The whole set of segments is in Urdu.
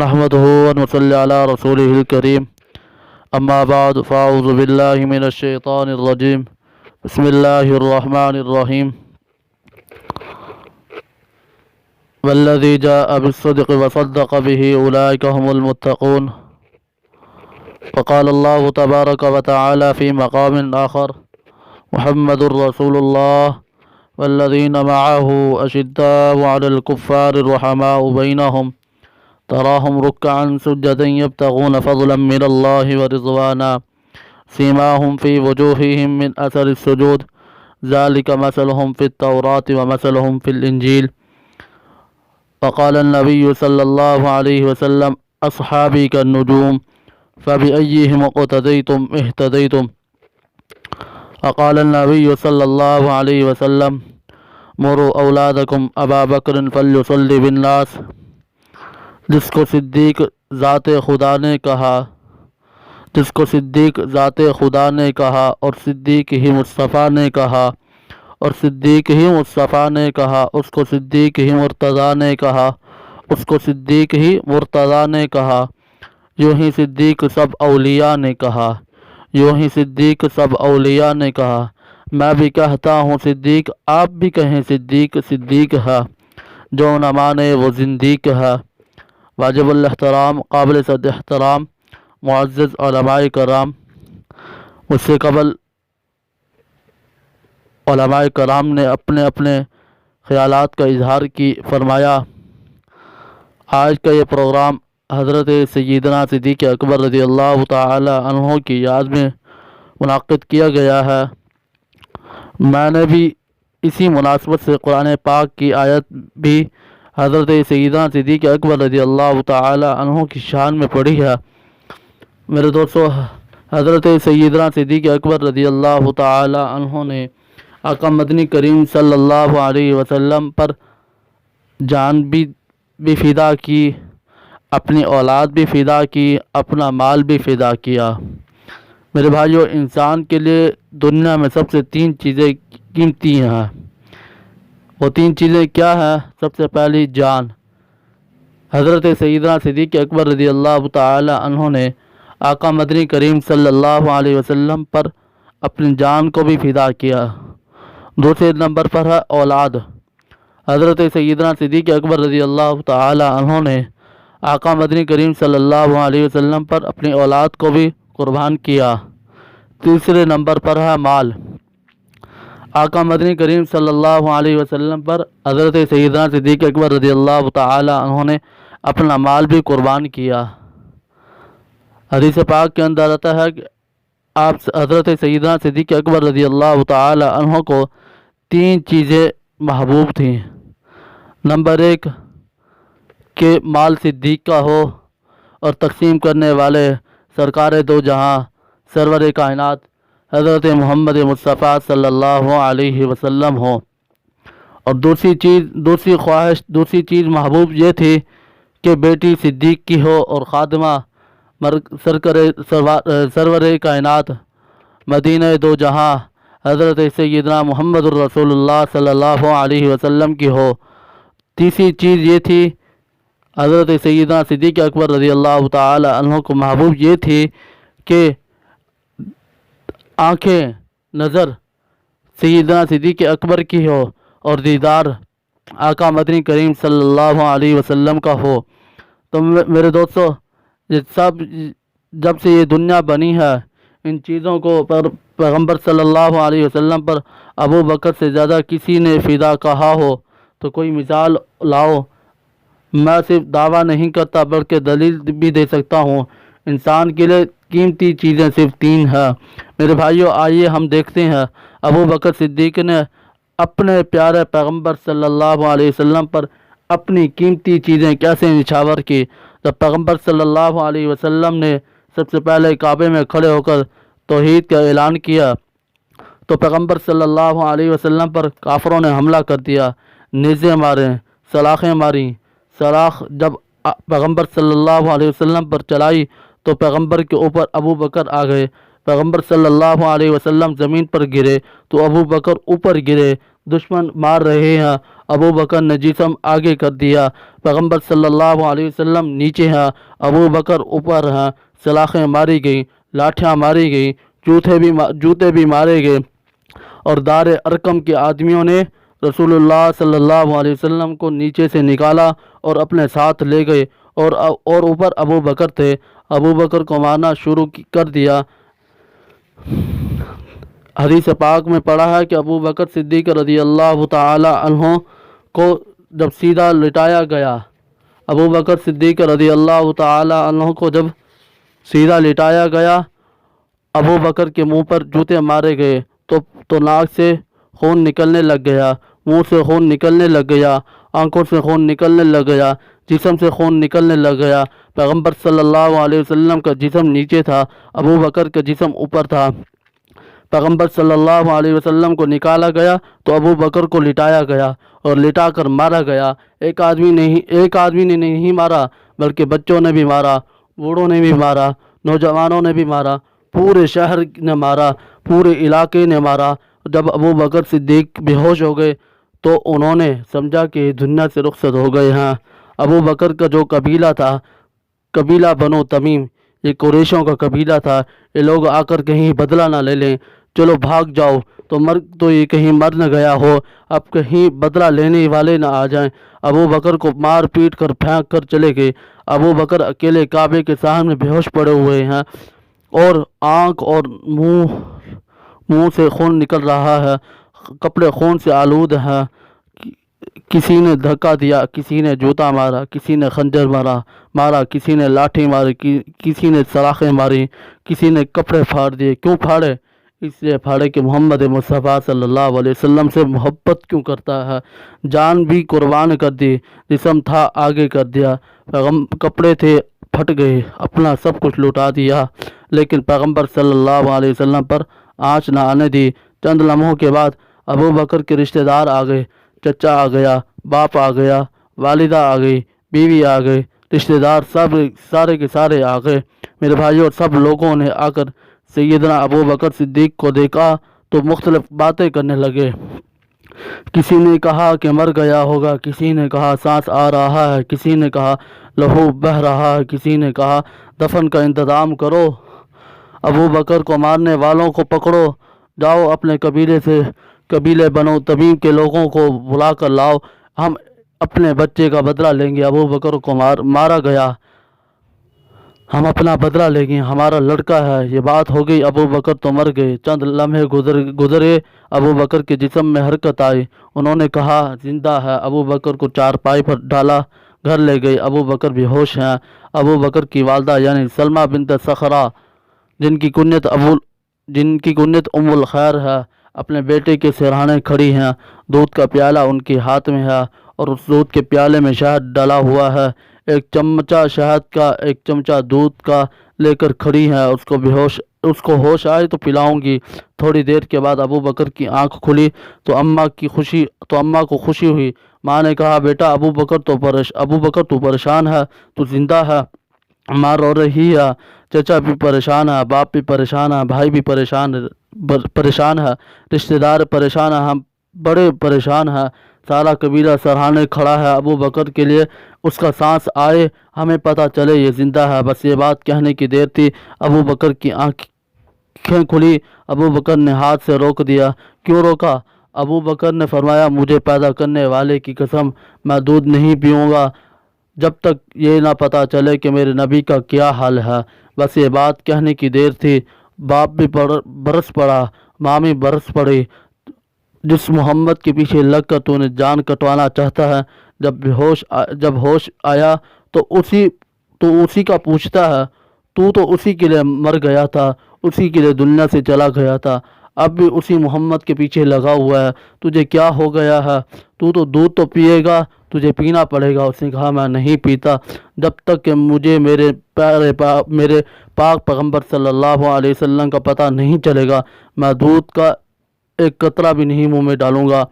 نحمده ونصلي على رسوله الكريم أما بعد فأعوذ بالله من الشيطان الرجيم بسم الله الرحمن الرحيم والذي جاء بالصدق وصدق به أولئك هم المتقون. وقال الله تبارك وتعالى في مقام آخر محمد رسول الله والذين معه أشداء على الكفار رحماء بينهم تراهم ركعا سجدا يبتغون فضلا من الله ورضوانا سيماهم في وجوههم من أثر السجود ذلك مثلهم في التوراة ومثلهم في الإنجيل. وقال النبي صلى الله عليه وسلم أصحابي كالنجوم فبأيهم اقتديتم اهتديتم. وقال النبي صلى الله عليه وسلم مروا أولادكم أبا بكر فليصلي بالناس. جس کو صدیق ذات خدا نے کہا اور صدیق ہی مصطفیٰ نے کہا اور صدیق ہی مصطفیٰ نے کہا اس کو صدیق ہی مرتضیٰ نے کہا اس کو صدیق ہی مرتضیٰ نے کہا یوں ہی صدیق سب اولیاء نے کہا یوں ہی صدیق سب اولیاء نے کہا. میں بھی کہتا ہوں صدیق، آپ بھی کہیں صدیق. صدیق ہے جو نہ مانے وہ زندیق ہے. واجب الاحترام، قابل صد احترام معزز علماء کرام، مجھ سے قبل علماء کرام نے اپنے اپنے خیالات کا اظہار کی فرمایا. آج کا یہ پروگرام حضرت سیدنا صدیق اکبر رضی اللہ تعالی عنہ کی یاد میں منعقد کیا گیا ہے. میں نے بھی اسی مناسبت سے قرآن پاک کی آیت بھی حضرت سیدنا صدیق اکبر رضی اللہ تعالی عنہ کی شان میں پڑھی ہے. میرے دوستو، حضرت سیدنا صدیق اکبر رضی اللہ تعالی عنہ نے آقا مدنی کریم صلی اللہ علیہ وسلم پر جان بھی فدا کی، اپنی اولاد بھی فدا کی، اپنا مال بھی فدا کیا. میرے بھائیو، انسان کے لیے دنیا میں سب سے 3 چیزیں قیمتی ہیں. وہ 3 چیزیں کیا ہیں؟ سب سے پہلی جان. حضرت سیدنا صدیق اکبر رضی اللہ تعالی عنہ نے آقا مدنی کریم صلی اللہ علیہ وسلم پر اپنی جان کو بھی فدا کیا. دوسرے نمبر پر ہے اولاد. حضرت سیدنا صدیق اکبر رضی اللہ تعالی عنہ نے آقا مدنی کریم صلی اللہ علیہ وسلم پر اپنی اولاد کو بھی قربان کیا. تیسرے نمبر پر ہے مال. آقا مدنی کریم صلی اللہ علیہ وسلم پر حضرت سیدنا صدیق اکبر رضی اللہ تعالی عنہ نے اپنا مال بھی قربان کیا. حدیث پاک کے اندر آتا ہے کہ آپ حضرت سیدنا صدیق اکبر رضی اللہ تعالی عنہ کو 3 چیزیں محبوب تھیں. نمبر 1 کہ مال صدیق کا ہو اور تقسیم کرنے والے سرکار دو جہاں سرور کائنات حضرت محمد مصطفیٰ صلی اللہ علیہ وسلم ہوں. اور دوسری چیز محبوب یہ تھی کہ بیٹی صدیق کی ہو اور خادمہ سرور کائنات مدینہ دو جہاں حضرت سیدنا محمد الرسول اللہ صلی اللہ علیہ وسلم کی ہو. تیسری چیز یہ تھی، حضرت سیدنا صدیق اکبر رضی اللہ تعالی عنہ کو محبوب یہ تھی کہ آنکھیں نظر سیدنا صدیق اکبر کی ہو اور دیدار آقا مدنی کریم صلی اللہ علیہ وسلم کا ہو. تو میرے دوستو، جب سے یہ دنیا بنی ہے ان چیزوں کو پر پیغمبر صلی اللہ علیہ وسلم پر ابو بکر سے زیادہ کسی نے فدا کہا ہو تو کوئی مثال لاؤ. میں صرف دعویٰ نہیں کرتا بلکہ دلیل بھی دے سکتا ہوں. انسان کے لیے قیمتی چیزیں صرف 3 ہیں. میرے بھائیوں، آئیے ہم دیکھتے ہیں ابو بکر صدیق نے اپنے پیارے پیغمبر صلی اللہ علیہ وسلم پر اپنی قیمتی چیزیں کیسے نچھاور کی. جب پیغمبر صلی اللہ علیہ وسلم نے سب سے پہلے کعبے میں کھڑے ہو کر توحید کا اعلان کیا تو پیغمبر صلی اللہ علیہ وسلم پر کافروں نے حملہ کر دیا، نیزے مارے، سلاخیں ماریں. سلاخ جب پیغمبر صلی اللہ علیہ وسلم پر چلائی تو پیغمبر کے اوپر ابو بکر آ گئے. پیغمبر صلی اللہ علیہ وسلم زمین پر گرے تو ابو بکر اوپر گرے. دشمن مار رہے ہیں ابو بکر نے جسم آگے کر دیا۔ پیغمبر صلی اللہ علیہ وسلم نیچے ہیں، ابو بکر اوپر ہیں۔ سلاخیں ماری گئیں، لاٹھیاں ماری گئیں، جوتے بھی مارے گئے، اور دار ارقم کے آدمیوں نے رسول اللہ صلی اللہ علیہ وسلم کو نیچے سے نکالا اور اپنے ساتھ لے گئے، اور اوپر ابو بکر تھے۔ ابو بکر کو مارنا شروع کر دیا۔ حدیث پاک میں پڑھا ہے کہ ابو بکر صدیق رضی اللہ تعالی عنہ کو جب سیدھا لٹایا گیا، ابو بکر صدیق رضی اللہ تعالی عنہ کو جب سیدھا لٹایا گیا، ابو بکر کے منہ پر جوتے مارے گئے تو ناک سے خون نکلنے لگ گیا، منہ سے خون نکلنے لگ گیا، آنکھوں سے خون نکلنے لگ گیا، جسم سے خون نکلنے لگ گیا۔ پیغمبر صلی اللہ علیہ وسلم کا جسم نیچے تھا، ابو بکر کا جسم اوپر تھا۔ پیغمبر صلی اللہ علیہ وسلم کو نکالا گیا تو ابو بکر کو لٹایا گیا اور لٹا کر مارا گیا۔ ایک آدمی نے نہیں مارا، بلکہ بچوں نے بھی مارا، بوڑھوں نے بھی مارا، نوجوانوں نے بھی مارا، پورے شہر نے مارا، پورے علاقے نے مارا۔ جب ابو بکر صدیق بے ہوش ہو گئے تو انہوں نے سمجھا کہ دنیا سے رخصت ہو گئے ہیں۔ ابو بکر کا جو قبیلہ تھا، قبیلہ بنو تمیم، یہ قریشوں کا قبیلہ تھا، یہ لوگ آ کر کہیں بدلہ نہ لے لیں، چلو بھاگ جاؤ، تو یہ کہیں مر نہ گیا ہو، اب کہیں بدلہ لینے والے نہ آ جائیں۔ ابو بکر کو مار پیٹ کر پھینک کر چلے گئے۔ ابو بکر اکیلے کعبے کے سامنے بے ہوش پڑے ہوئے ہیں، اور آنکھ اور منہ سے خون نکل رہا ہے، کپڑے خون سے آلود ہیں۔ کسی نے دھکا دیا، کسی نے جوتا مارا، کسی نے خنجر مارا، کسی نے لاٹھی ماری، کسی نے سلاخیں ماری، کسی نے کپڑے پھاڑ دیے۔ کیوں پھاڑے؟ اس لیے پھاڑے کہ محمد مصطفیٰ صلی اللہ علیہ وسلم سے محبت کیوں کرتا ہے۔ جان بھی قربان کر دی، جسم تھا آگے کر دیا، کپڑے تھے پھٹ گئے، اپنا سب کچھ لٹا دیا، لیکن پیغمبر صلی اللہ علیہ وسلم پر آنچ نہ آنے دی۔ چند لمحوں کے بعد ابو بکر کے رشتہ دار آ گئے، چچا آ گیا، باپ آ گیا، والدہ آ گئی، بیوی آ گئی، رشتہ دار سب سارے کے سارے آ گئے۔ میرے بھائیوں، سب لوگوں نے آ کر سیدنا ابو بکر صدیق کو دیکھا تو مختلف باتیں کرنے لگے۔ کسی نے کہا کہ مر گیا ہوگا، کسی نے کہا سانس آ رہا ہے، کسی نے کہا لہو بہہ رہا ہے، کسی نے کہا دفن کا انتظام کرو، ابو بکر کو مارنے والوں کو پکڑو، جاؤ اپنے قبیلے بنو تمیم کے لوگوں کو بلا کر لاؤ، ہم اپنے بچے کا بدلہ لیں گے۔ ابو بکر کو مارا گیا، ہم اپنا بدلہ لیں گے، ہمارا لڑکا ہے۔ یہ بات ہو گئی، ابو بکر تو مر گئے۔ چند لمحے گزرے، ابو بکر کے جسم میں حرکت آئی، انہوں نے کہا زندہ ہے۔ ابو بکر کو چارپائی پر ڈالا، گھر لے گئے، ابو بکر بھی ہوش ہیں۔ ابو بکر کی والدہ یعنی سلمہ بنت صخرہ، جن کی کنیت ام الخیر ہے، اپنے بیٹے کے سرہانے کھڑی ہیں، دودھ کا پیالہ ان کے ہاتھ میں ہے، اور اس دودھ کے پیالے میں شہد ڈلا ہوا ہے، ایک چمچہ شہد کا، ایک چمچہ دودھ کا لے کر کھڑی ہیں۔ اس کو ہوش آئے تو پلاؤں گی۔ تھوڑی دیر کے بعد ابو بکر کی آنکھ کھلی تو اماں کو خوشی ہوئی۔ ماں نے کہا بیٹا ابو بکر تو پریشان ہے، تو زندہ ہے؟ ماں رو رہی ہے، چچا بھی پریشان ہے، باپ بھی پریشان ہے، بھائی بھی پریشان ہے، رشتہ دار پریشان ہے، ہم بڑے پریشان ہیں، سارا قبیلہ سرہانے کھڑا ہے ابو بکر کے لیے، اس کا سانس آئے ہمیں پتہ چلے یہ زندہ ہے۔ بس یہ بات کہنے کی دیر تھی، ابو بکر کی آنکھیں کھلی۔ ابو بکر نے ہاتھ سے روک دیا۔ کیوں روکا؟ ابو بکر نے فرمایا مجھے پیدا کرنے والے کی قسم، میں دودھ نہیں پیوں گا جب تک یہ نہ پتہ چلے کہ میرے نبی کا کیا حال ہے۔ بس یہ بات کہنے کی دیر تھی، باپ بھی برس پڑا، ماں بھی برس پڑی۔ جس محمد کے پیچھے لگ کر تو نے جان کٹوانا چاہتا ہے، جب ہوش آیا تو اسی کا پوچھتا ہے، تو اسی کے لیے مر گیا تھا، اسی کے لیے دنیا سے چلا گیا تھا، اب بھی اسی محمد کے پیچھے لگا ہوا ہے، تجھے کیا ہو گیا ہے؟ تو دودھ تو پیے گا، تجھے پینا پڑے گا۔ اس نے کہا میں نہیں پیتا جب تک کہ مجھے میرے پاک پیغمبر صلی اللہ علیہ وسلم کا پتہ نہیں چلے گا، میں دودھ کا ایک قطرہ بھی نہیں منہ میں ڈالوں گا۔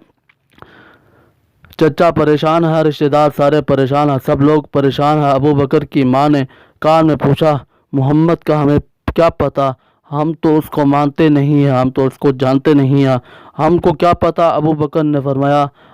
چچا پریشان ہے، رشتہ دار سارے پریشان ہیں، سب لوگ پریشان ہیں۔ ابو بکر کی ماں نے کان میں پوچھا محمد کا ہمیں کیا پتہ، ہم تو اس کو مانتے نہیں ہیں، ہم تو اس کو جانتے نہیں ہیں، ہم کو کیا پتہ؟ ابو بکر نے فرمایا